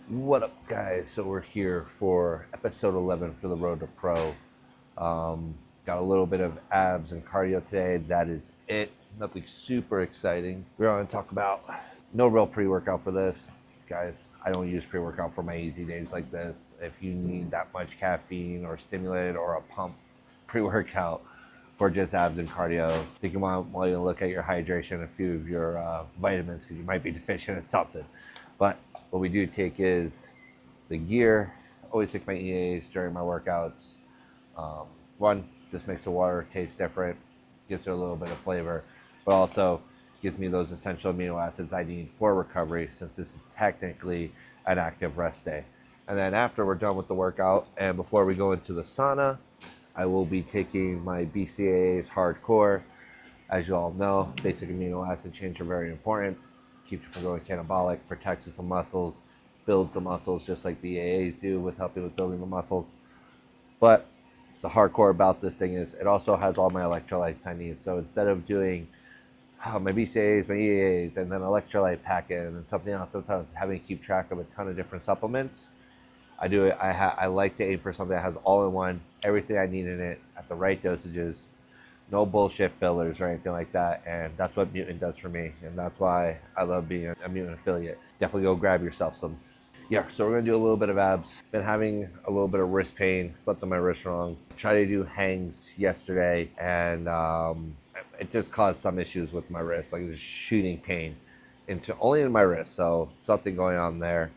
What up, guys? So we're here for episode 11 for the Road to Pro. Got a little bit of abs and cardio today. That is it. Nothing super exciting. We're going to talk about no real pre-workout for this. Guys, I don't use pre-workout for my easy days like this. If you need that much caffeine or stimulated or a pump pre-workout for just abs and cardio, I think you want to look at your hydration and a few of your vitamins because you might be deficient in something. But what we do take is the gear. Always take my EAs during my workouts. One, just makes the water taste different, gives it a little bit of flavor, but also gives me those essential amino acids I need for recovery, since this is technically an active rest day. And then after we're done with the workout and before we go into the sauna, I will be taking my BCAAs hardcore. As you all know, basic amino acid chains are very important. Keeps you from going catabolic, protects the muscles, builds the muscles just like the AAs do with helping with building the muscles. But the hardcore about this thing is it also has all my electrolytes I need. So instead of doing my BCAAs, my EAAs, and then electrolyte packet, and then something else, sometimes having to keep track of a ton of different supplements, I do it. I like to aim for something that has all in one, everything I need in it at the right dosages, no bullshit fillers or anything like that. And that's what Mutant does for me. And that's why I love being a Mutant affiliate. Definitely go grab yourself some. Yeah, so we're gonna do a little bit of abs. Been having a little bit of wrist pain, slept on my wrist wrong. Tried to do hangs yesterday and it just caused some issues with my wrist, like just shooting pain only in my wrist. So something going on there.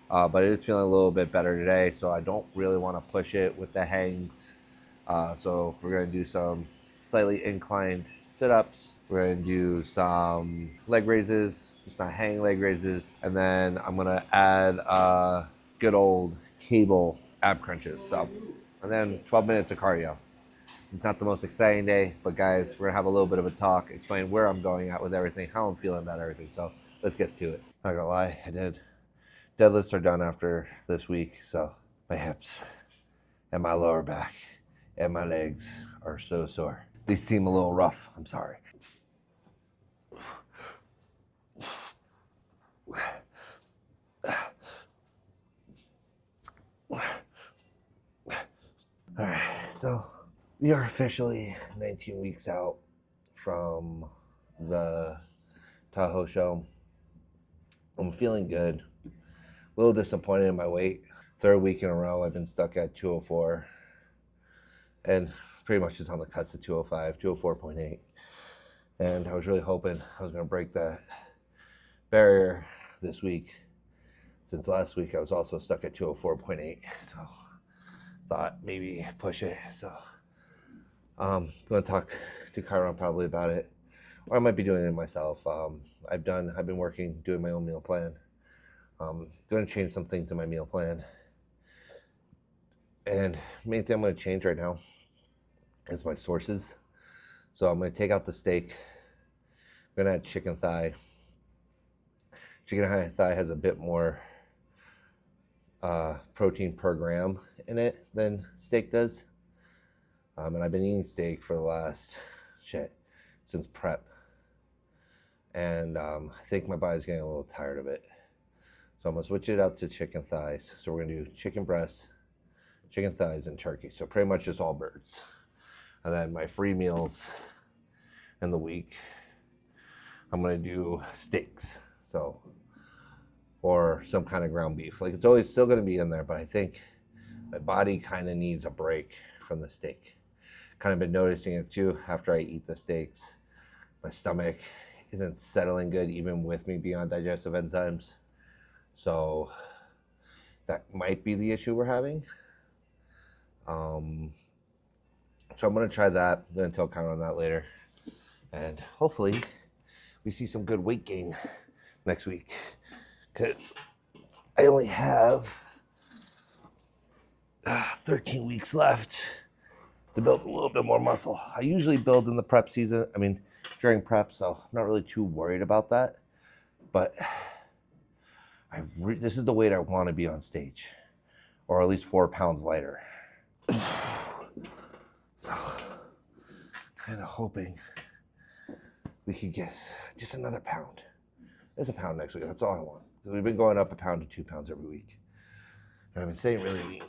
But it is feeling a little bit better today, so I don't really want to push it with the hangs. So we're going to do some slightly inclined sit-ups. We're going to do some leg raises, just not hang leg raises. And then I'm going to add good old cable ab crunches. So, and then 12 minutes of cardio. It's not the most exciting day, but guys, we're going to have a little bit of a talk, explain where I'm going at with everything, how I'm feeling about everything. So let's get to it. Not going to lie, I did. Deadlifts are done after this week, so my hips and my lower back and my legs are so sore. They seem a little rough. I'm sorry. All right, so we are officially 19 weeks out from the Tahoe show. I'm feeling good. A little disappointed in my weight. Third week in a row, I've been stuck at 204. And pretty much just on the cusp of 205, 204.8. And I was really hoping I was going to break that barrier this week. Since last week, I was also stuck at 204.8. So thought maybe push it. So I'm going to talk to Chiron probably about it. Or I might be doing it myself. I've been working, doing my own meal plan. Going to change some things in my meal plan. And main thing I'm going to change right now is my sources. So I'm going to take out the steak. I'm going to add chicken thigh. Chicken thigh has a bit more protein per gram in it than steak does. And I've been eating steak for the last, since prep. And I think my body's getting a little tired of it. So I'm going to switch it out to chicken thighs. So we're going to do chicken breasts, chicken thighs, and turkey. So pretty much just all birds. And then my free meals in the week, I'm going to do steaks. So, or some kind of ground beef. Like, it's always still going to be in there, but I think my body kind of needs a break from the steak. Kind of been noticing it too after I eat the steaks. My stomach isn't settling good even with me being on digestive enzymes. So that might be the issue we're having. So I'm going to try that. I'm going to tell Connor on that later. And hopefully we see some good weight gain next week. Because I only have 13 weeks left to build a little bit more muscle. I usually build in the prep season. During prep, so I'm not really too worried about that. But this is the weight I want to be on stage. Or at least 4 pounds lighter. So, kind of hoping we could get just another pound. There's a pound next week. That's all I want. We've been going up 1 pound to 2 pounds every week. And I've been staying really lean.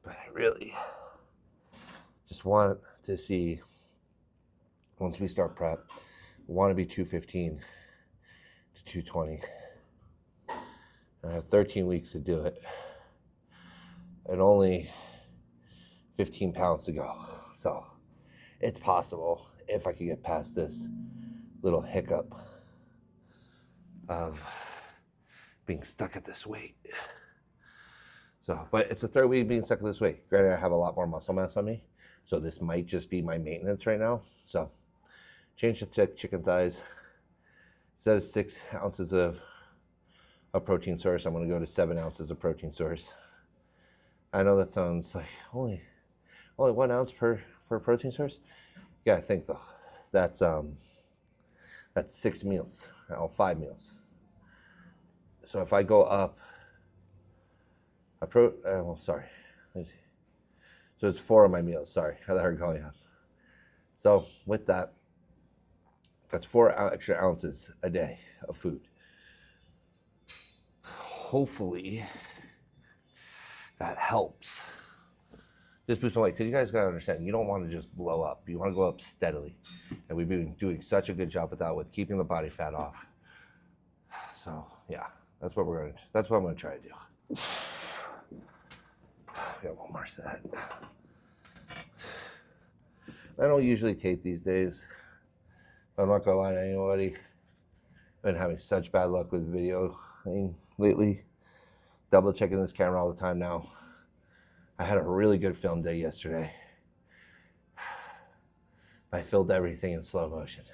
But I really just want to see, once we start prep, I want to be 215 to 220. And I have 13 weeks to do it. And only 15 pounds to go. So it's possible if I could get past this little hiccup of being stuck at this weight. So, but it's the third week being stuck at this weight. Granted, I have a lot more muscle mass on me, so this might just be my maintenance right now. So, change the chicken thighs. Instead of 6 ounces of a protein source, I'm going to go to 7 ounces of protein source. I know that sounds like only 1 ounce per protein source. You gotta think though, that's 6 meals, 5 meals. So if I go up sorry, let me see. So it's 4 of my meals. Sorry, I thought going up. So with that, that's 4 extra ounces a day of food. Hopefully that helps. Just boost my weight, because you guys gotta understand, you don't want to just blow up. You want to go up steadily, and we've been doing such a good job with that, with keeping the body fat off. So yeah, that's what I'm gonna try to do. We got one more set. I don't usually tape these days. I'm not gonna lie to anybody. I've been having such bad luck with video lately. Double checking this camera all the time now. I had a really good film day yesterday. I filmed everything in slow motion.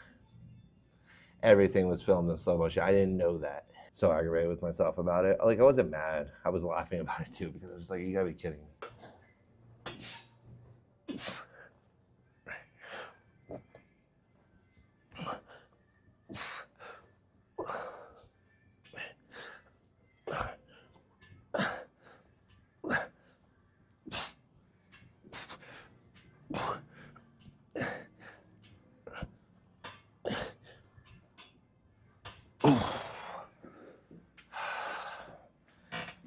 Everything was filmed in slow motion. I didn't know that. So aggravated with myself about it. Like, I wasn't mad. I was laughing about it too, because I was like, you gotta be kidding me.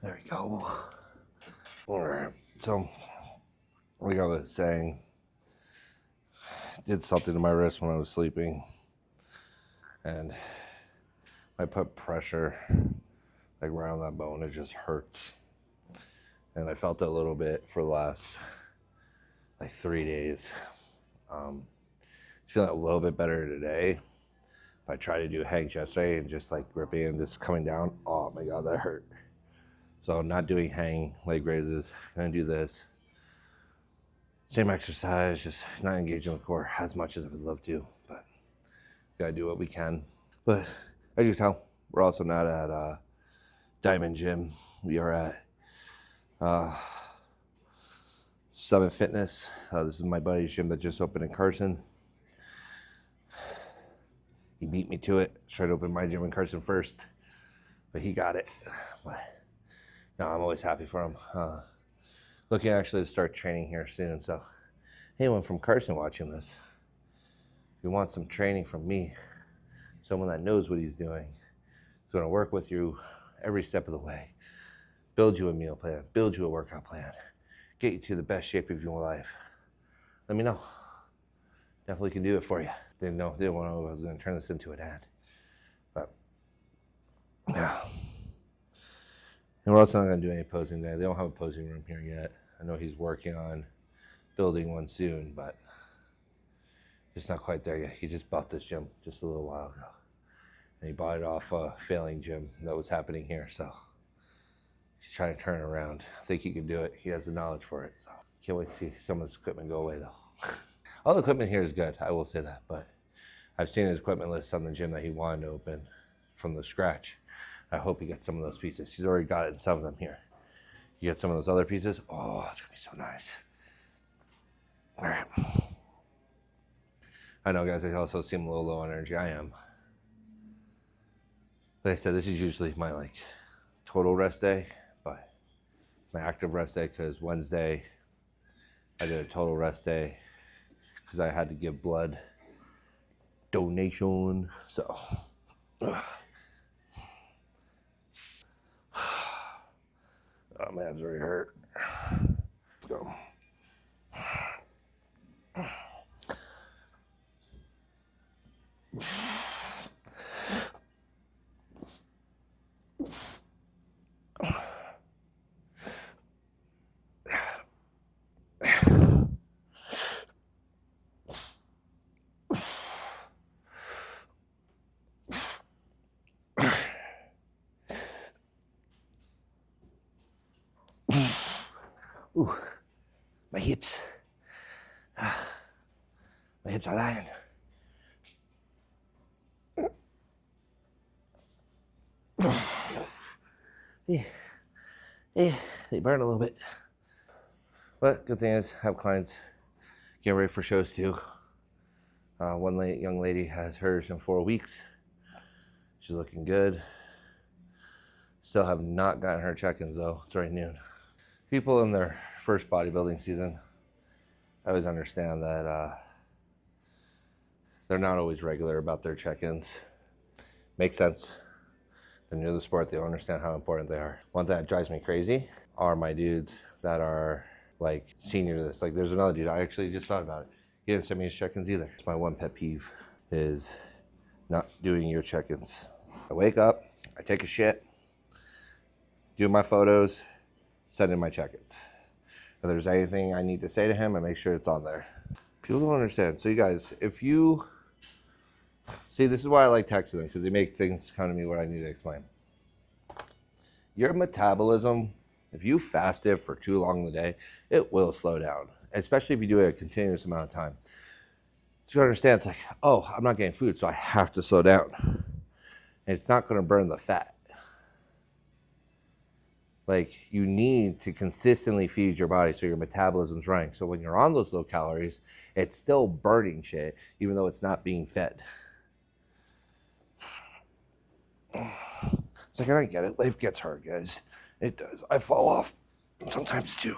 There we go. All right. So, like I was saying, did something to my wrist when I was sleeping, and I put pressure like around that bone. It just hurts, and I felt it a little bit for the last like 3 days. Feeling a little bit better today. I tried to do hangs yesterday and just like gripping and just coming down. Oh my god, that hurt. So I'm not doing hang leg raises. I'm gonna do this same exercise, just not engaging the core as much as I would love to, but gotta do what we can. But as you can tell, we're also not at Diamond Gym. We are at Summit Fitness. This is my buddy's gym that just opened in Carson. He beat me to it. Tried to open my gym in Carson first, but he got it. But no, I'm always happy for him. Looking actually to start training here soon. So anyone from Carson watching this, if you want some training from me, someone that knows what he's doing, is going to work with you every step of the way, build you a meal plan, build you a workout plan, get you to the best shape of your life, let me know. Definitely can do it for you. Didn't want to know I was going to turn this into an ad. But yeah. And we're also not going to do any posing today. They don't have a posing room here yet. I know he's working on building one soon, but it's not quite there yet. He just bought this gym just a little while ago. And he bought it off a failing gym that was happening here. So he's trying to turn it around. I think he can do it. He has the knowledge for it. So can't wait to see some of this equipment go away though. All the equipment here is good, I will say that, but I've seen his equipment list on the gym that he wanted to open from the scratch. I hope he gets some of those pieces. He's already got it in some of them here. You get some of those other pieces, oh, it's gonna be so nice. All right. I know, guys, I also seem a little low on energy. I am. Like I said, this is usually my total rest day, but my active rest day, because Wednesday I did a total rest day because I had to give blood donation. So my abs already hurt. Let's go. Ooh, my hips. My hips are lying. Yeah, they burn a little bit. But good thing is, I have clients getting ready for shows too. One young lady has hers in 4 weeks. She's looking good. Still have not gotten her check-ins though. It's already noon. People in their first bodybuilding season, I always understand that they're not always regular about their check-ins. Makes sense. They're new to the sport. They don't understand how important they are. One thing that drives me crazy are my dudes that are like senior to this. Like there's another dude, I actually just thought about it. He didn't send me his check-ins either. It's my one pet peeve is not doing your check-ins. I wake up, I take a shit, do my photos, send in my check-ins. If there's anything I need to say to him, I make sure it's on there. People don't understand. So you guys, if you see, this is why I like texting them, because they make things come to me what I need to explain. Your metabolism, if you fast it for too long in the day, it will slow down, especially if you do it a continuous amount of time. So you understand, it's like, oh, I'm not getting food, so I have to slow down. And it's not going to burn the fat. Like, you need to consistently feed your body so your metabolism's running. So when you're on those low calories, it's still burning shit, even though it's not being fed. It's like, I don't get it. Life gets hard, guys. It does. I fall off sometimes too.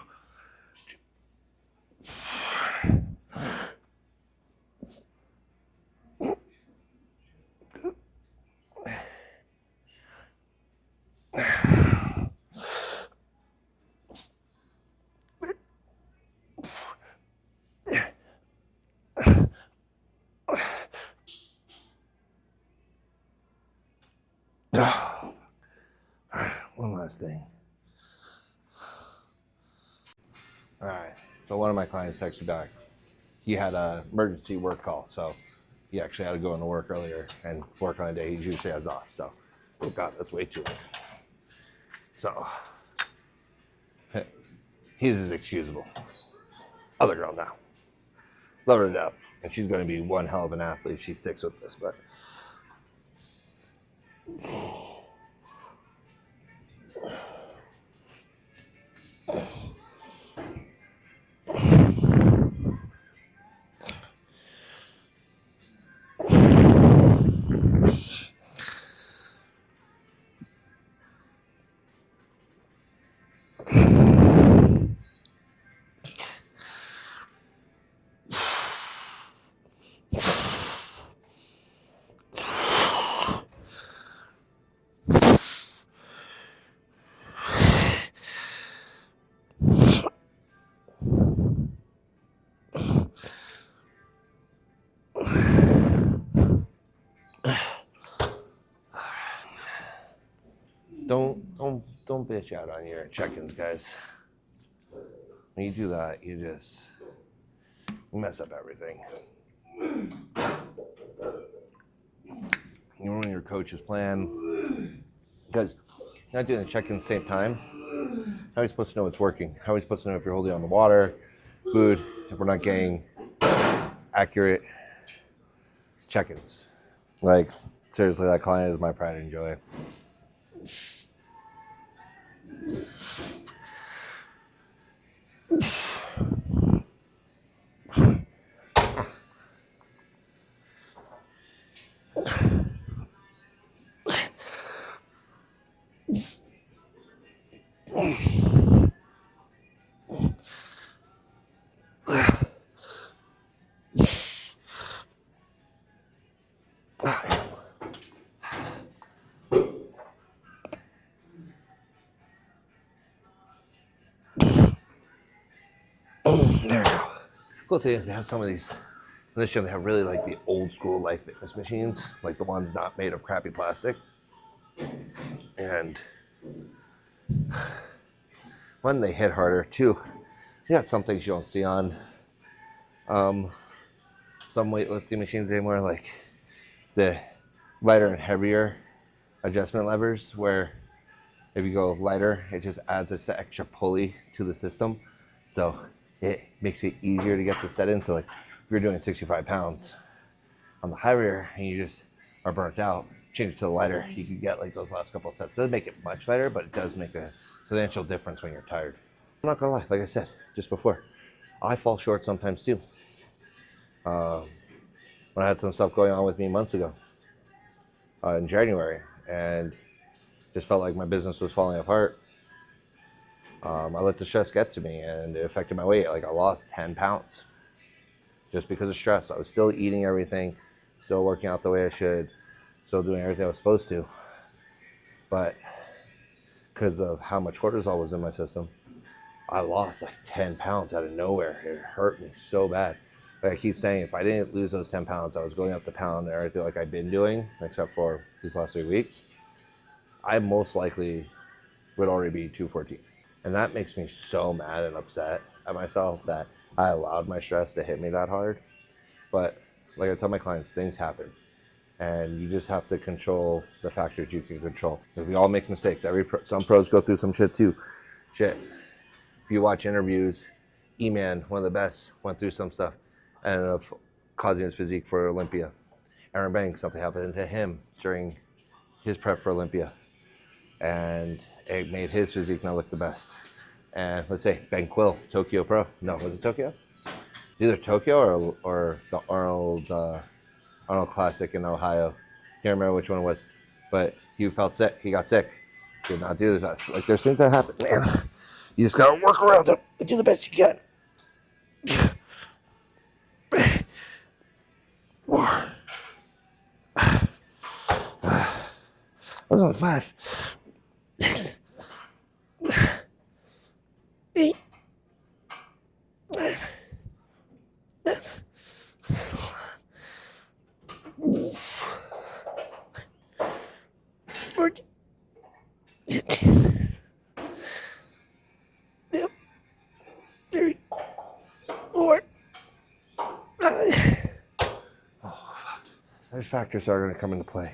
One last thing. All right. So one of my clients texted me back. He had an emergency work call, so he actually had to go into work earlier and work on a day he usually has off. So, oh God, that's way too late. So, he's as excusable. Other girl now. Love her to death. And she's going to be one hell of an athlete if she sticks with this, but. Don't bitch out on your check-ins, guys. When you do that, you mess up everything. You ruin your coach's plan. Because you're not doing the check-in at the same time. How are you supposed to know it's working? How are you supposed to know if you're holding on the water, food, if we're not getting accurate check-ins? Like, seriously, that client is my pride and joy. There we go. Cool thing is they have some of these, in this show they have really like the old school Life Fitness machines, like the ones not made of crappy plastic. And one, they hit harder. Two, they got some things you don't see on some weightlifting machines anymore, like the lighter and heavier adjustment levers, where if you go lighter, it just adds this extra pulley to the system. So it makes it easier to get the set in. So like if you're doing 65 pounds on the heavier and you just are burnt out, change it to the lighter, you can get like those last couple of sets. It doesn't make it much lighter, but it does make a substantial difference when you're tired. I'm not gonna lie, like I said just before, I fall short sometimes too. When I had some stuff going on with me months ago, in January, and just felt like my business was falling apart, I let the stress get to me, and it affected my weight. Like I lost 10 pounds just because of stress. I was still eating everything, still working out the way I should, still doing everything I was supposed to, but because of how much cortisol was in my system, I lost like 10 pounds out of nowhere. It hurt me so bad. Like I keep saying, if I didn't lose those 10 pounds, I was going up the pound and everything like I've been doing, except for these last 3 weeks, I most likely would already be 214. And that makes me so mad and upset at myself that I allowed my stress to hit me that hard. But like I tell my clients, things happen. And you just have to control the factors you can control. Because we all make mistakes. Some pros go through some shit too. Shit. If you watch interviews, E-Man, one of the best, went through some stuff and ended up causing his physique for Olympia. Aaron Banks, something happened to him during his prep for Olympia, and it made his physique not look the best. And let's say Ben Quill, Tokyo Pro. No, was it Tokyo? It's either Tokyo or the Arnold Classic in Ohio. Can't remember which one it was, but he felt sick. He got sick. Did not do the best. Like there's things that happen, man. You just gotta work around them and do the best you can. I was on 5. 6. 8. 9. 10. 14. 15. 3. 4. 5. Those factors are going to come into play.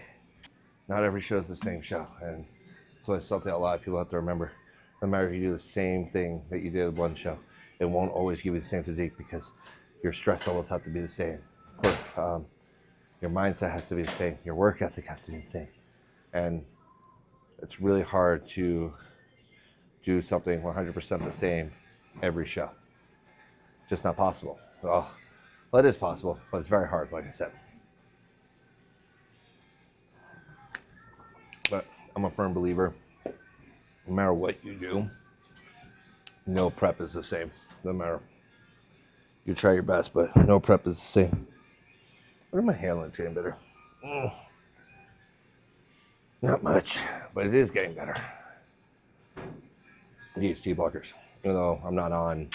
Not every show is the same show, and so it's something a lot of people have to remember. No matter if you do the same thing that you did at one show, it won't always give you the same physique because your stress levels have to be the same. Your mindset has to be the same. Your work ethic has to be the same. And it's really hard to do something 100% the same every show. Just not possible. Well, it is possible, but it's very hard, like I said. But I'm a firm believer, no matter what you do, no prep is the same. No matter. You try your best, but no prep is the same. What are my hairlines getting better? Not much, but it is getting better. DHT blockers, even though I'm not on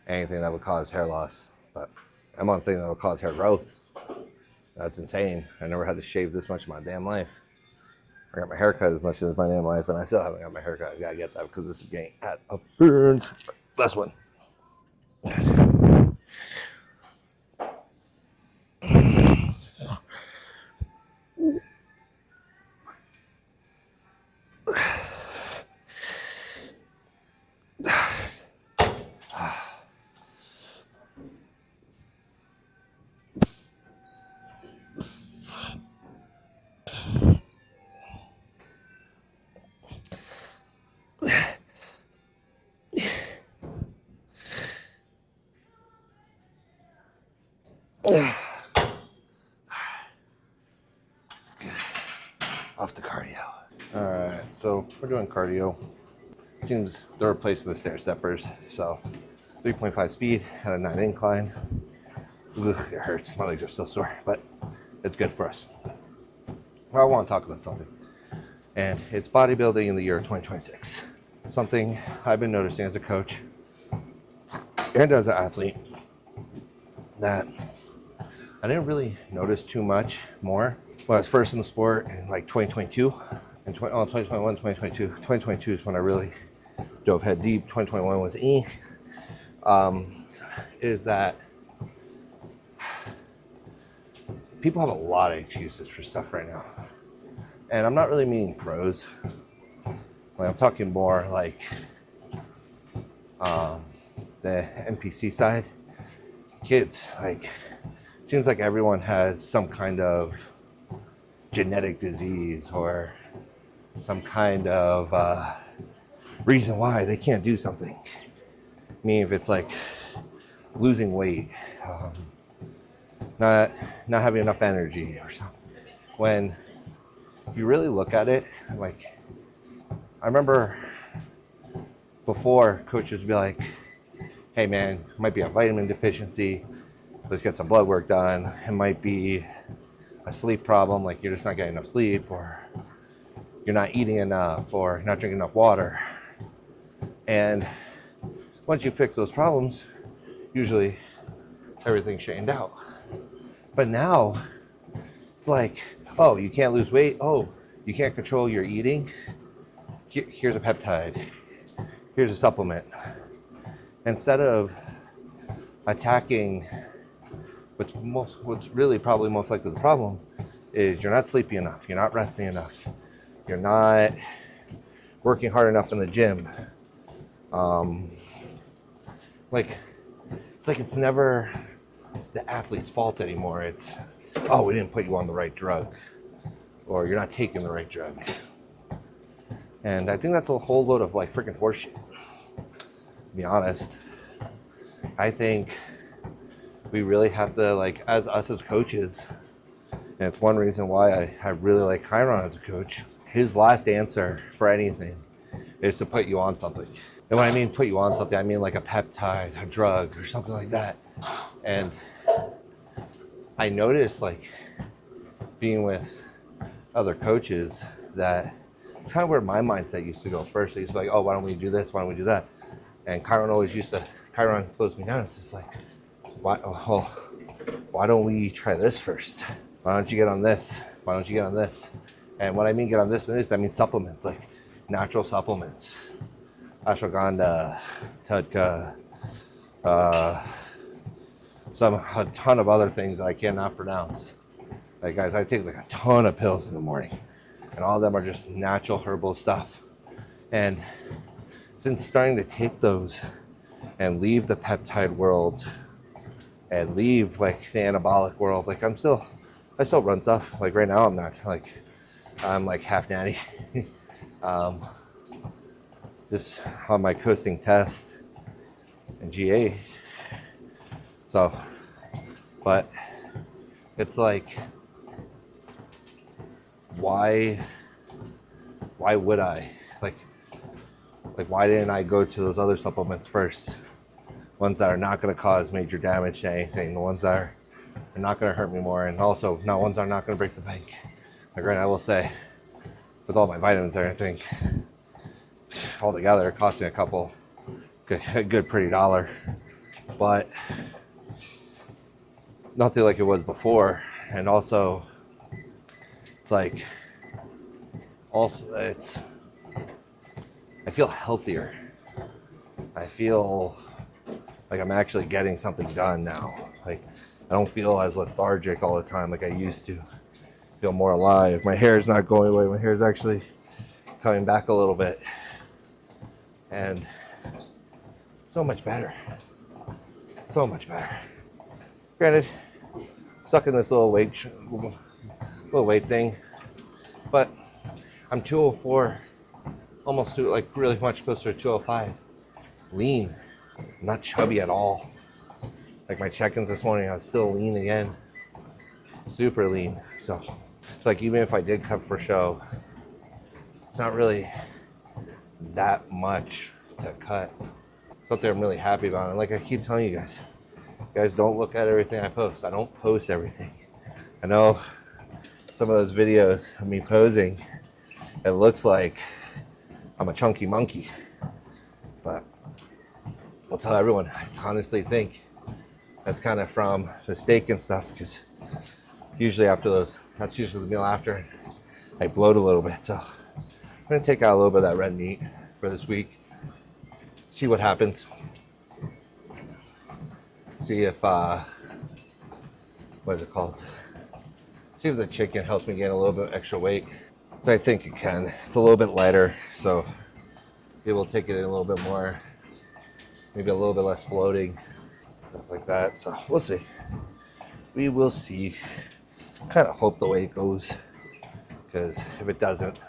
anything that would cause hair loss, but I'm on things that would cause hair growth. That's insane. I never had to shave this much in my damn life. I got my hair cut as much as my damn life, and I still haven't got my hair cut. I gotta get that because this is getting out of hand. Last one. Off the cardio. All right, so we're doing cardio. Seems they're replacing the stair steppers, so 3.5 speed at a 9 incline. Ugh, it hurts. My legs are still sore, but it's good for us. Well, I want to talk about something, and it's bodybuilding in the year 2026. Something I've been noticing as a coach and as an athlete that I didn't really notice too much more when I was first in the sport in like 2022 and 2021, 2022. 2022 is when I really dove head deep. 2021 was is that people have a lot of excuses for stuff right now. And I'm not really meaning pros. Like, I'm talking more like the NPC side. Kids, like, seems like everyone has some kind of genetic disease or some kind of reason why they can't do something. I mean, if it's like losing weight, not having enough energy or something. When if you really look at it, like, I remember before coaches would be like, hey man, it might be a vitamin deficiency, let's get some blood work done. It might be a sleep problem, like you're just not getting enough sleep, or you're not eating enough, or not drinking enough water. And once you fix those problems, usually everything's straightened out. But now it's like, oh, you can't lose weight, oh, you can't control your eating, here's a peptide, here's a supplement. Instead of attacking what's really probably most likely the problem is you're not sleeping enough, you're not resting enough, you're not working hard enough in the gym. It's never the athlete's fault anymore. It's, oh, we didn't put you on the right drug, or you're not taking the right drug. And I think that's a whole load of like freaking horseshit, to be honest. I think we really have to, like, as coaches, and it's one reason why I really like Chiron as a coach. His last answer for anything is to put you on something. And when I mean put you on something, I mean like a peptide, a drug, or something like that. And I noticed, like, being with other coaches, that it's kind of where my mindset used to go first. I used to be like, oh, why don't we do this? Why don't we do that? And Chiron slows me down. It's just like, why don't we try this first? Why don't you get on this? Why don't you get on this? And what I mean get on this and this, I mean supplements, like natural supplements. Ashwagandha, Tadka, a ton of other things that I cannot pronounce. Like, guys, I take like a ton of pills in the morning, and all of them are just natural herbal stuff. And since starting to take those and leave the peptide world and leave like the anabolic world, like I still run stuff. Like right now I'm like half natty. Just on my coasting test and GA. So, but it's like, why would I? Like why didn't I go to those other supplements first? Ones that are not going to cause major damage to anything, the ones that are not going to hurt me more, and also not ones that are not going to break the bank. Like right now, I will say, with all my vitamins and everything, altogether, it cost me a good pretty $1, but nothing like it was before. And also, it's like, I feel healthier. I feel like I'm actually getting something done now. Like, I don't feel as lethargic all the time like I used to. I feel more alive. My hair is not going away. My hair is actually coming back a little bit. And so much better. So much better. Granted, stuck in this little weight thing, but I'm 204, almost to like really much closer to 205. Lean, I'm not chubby at all. Like my check-ins this morning, I was still lean again, super lean. So it's like, even if I did cut for show, it's not really that much to cut. Something I'm really happy about. And like I keep telling you guys don't look at everything I post. I don't post everything. I know some of those videos of me posing, it looks like I'm a chunky monkey, but I'll tell everyone, I honestly think that's kind of from the steak and stuff, because usually after those, that's usually the meal after, I bloat a little bit. So I'm gonna take out a little bit of that red meat for this week, see what happens. See if, what is it called? See if the chicken helps me gain a little bit extra weight. So I think it can. It's a little bit lighter, so be able to take it in a little bit more, maybe a little bit less bloating, stuff like that. So we'll see. We will see. Kind of hope the way it goes, because if it doesn't,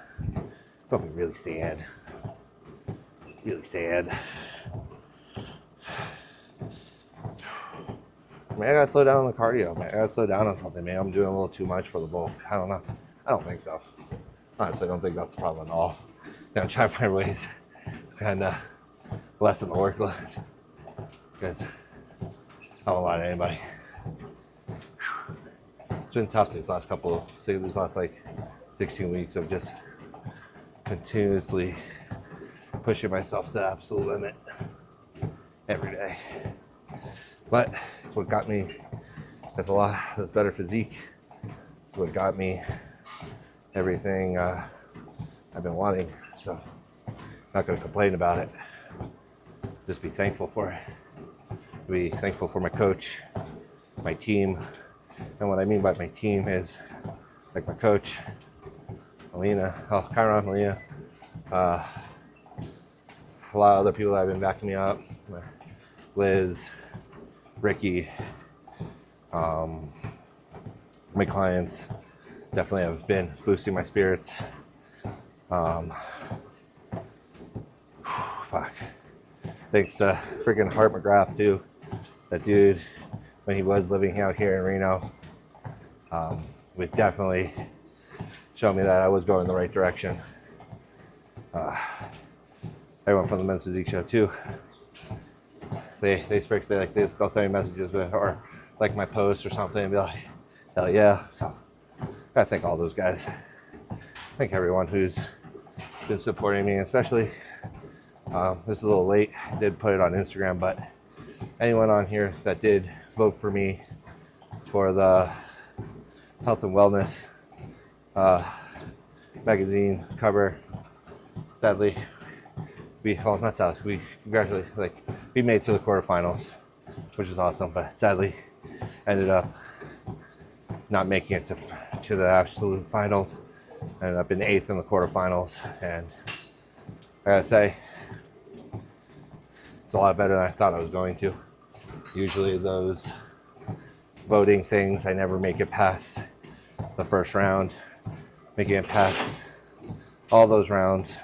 probably really sad. Really sad. Man, I gotta slow down on the cardio, man. I gotta slow down on something, man. I'm doing a little too much for the bulk. I don't know. I don't think so. Honestly, I don't think that's the problem at all. I'm trying to find ways and lessen the workload, because I don't lie to anybody. It's been tough these last like 16 weeks of just continuously pushing myself to the absolute limit every day. But it's what got me, that's better physique. It's what got me everything I've been wanting. So I'm not gonna complain about it. Just be thankful for it. Be thankful for my coach, my team. And what I mean by my team is like my coach, Kyron, Melina, a lot of other people that have been backing me up, Liz, Ricky, my clients definitely have been boosting my spirits. Thanks to freaking Hart McGrath too. That dude, when he was living out here in Reno, would definitely show me that I was going the right direction. Everyone from the Men's Physique Show too. They'll send me messages or like my post or something and be like, hell yeah. So I thank all those guys. Thank everyone who's been supporting me, especially this is a little late. I did put it on Instagram, but anyone on here that did vote for me for the health and wellness magazine cover, sadly, we made it to the quarterfinals, which is awesome, but sadly ended up not making it to the absolute finals. Ended up in 8th in the quarterfinals, and I gotta say, it's a lot better than I thought I was going to. Usually those voting things, I never make it past the first round. Making it past all those rounds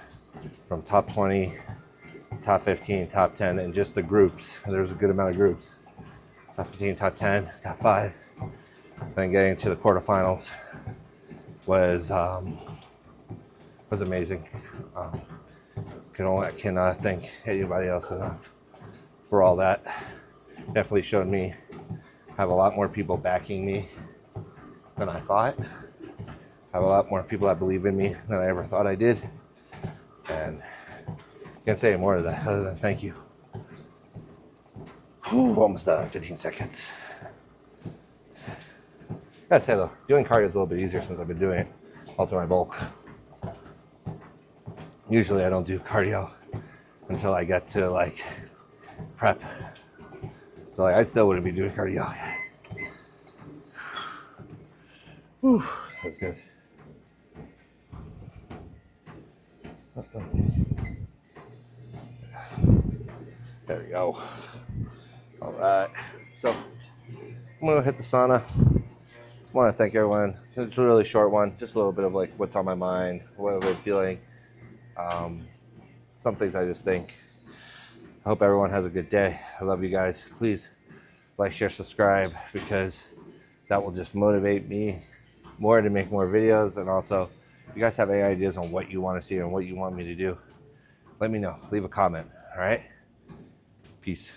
from top 20, top 15, top 10, and just the groups. There's a good amount of groups. Top 15, top 10, top 5. Then getting to the quarterfinals was amazing. I cannot thank anybody else enough for all that. Definitely showed me I have a lot more people backing me than I thought. I have a lot more people that believe in me than I ever thought I did. And can't say more to that other than thank you. Whew, almost done, 15 seconds. Gotta say though, doing cardio is a little bit easier since I've been doing it all through my bulk. Usually I don't do cardio until I get to like prep. So like I still wouldn't be doing cardio. Whew, that's good. There we go. All right. So I'm gonna hit the sauna. I want to thank everyone. It's a really short one, just a little bit of like what's on my mind, what I've been feeling. Some things I just think. I hope everyone has a good day. I love you guys. Please like, share, subscribe, because that will just motivate me more to make more videos. And also, if you guys have any ideas on what you want to see and what you want me to do, let me know. Leave a comment. All right. Peace.